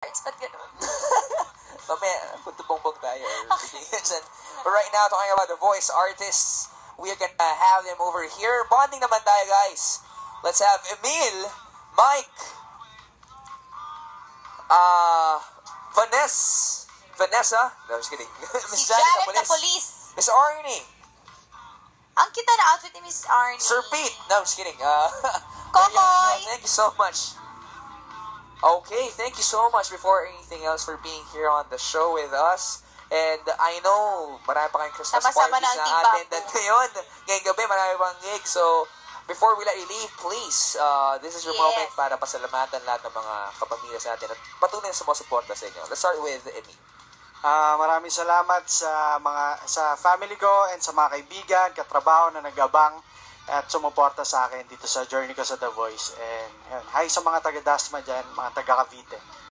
Ba't ganun? Mamaya, punto-bongbong tayo. But right now, talking about the voice artists, we are gonna have them over here. Bonding naman tayo, guys. Let's have Emil, Mike, Vanessa, no, just kidding. Miss Si Janet Janet na Napolis, police. Miss Arnie, Ang kita na outfit ni Miss Arnie. Sir Pete, no, just kidding. Kokoy! Thank you so much. Okay, thank you so much before anything else for being here on the show with us. And I know, marami pa kayong Christmas Sama-sama parties na ang na Team attended Bamboo. ngayon. Ngayong gabi, marami pang gig. So, before we let you leave, please, this is your Yes. moment para pasalamatan lahat ng mga kapamilya sa atin at patuloy na sumusuporta sa inyo. Let's start with Emmy. Maraming salamat sa family ko and sa mga kaibigan, katrabaho na nagabang at sumuporta sa akin dito sa journey ko sa The Voice. And yun, hi sa mga taga-Dasma dyan, mga taga-Cavite.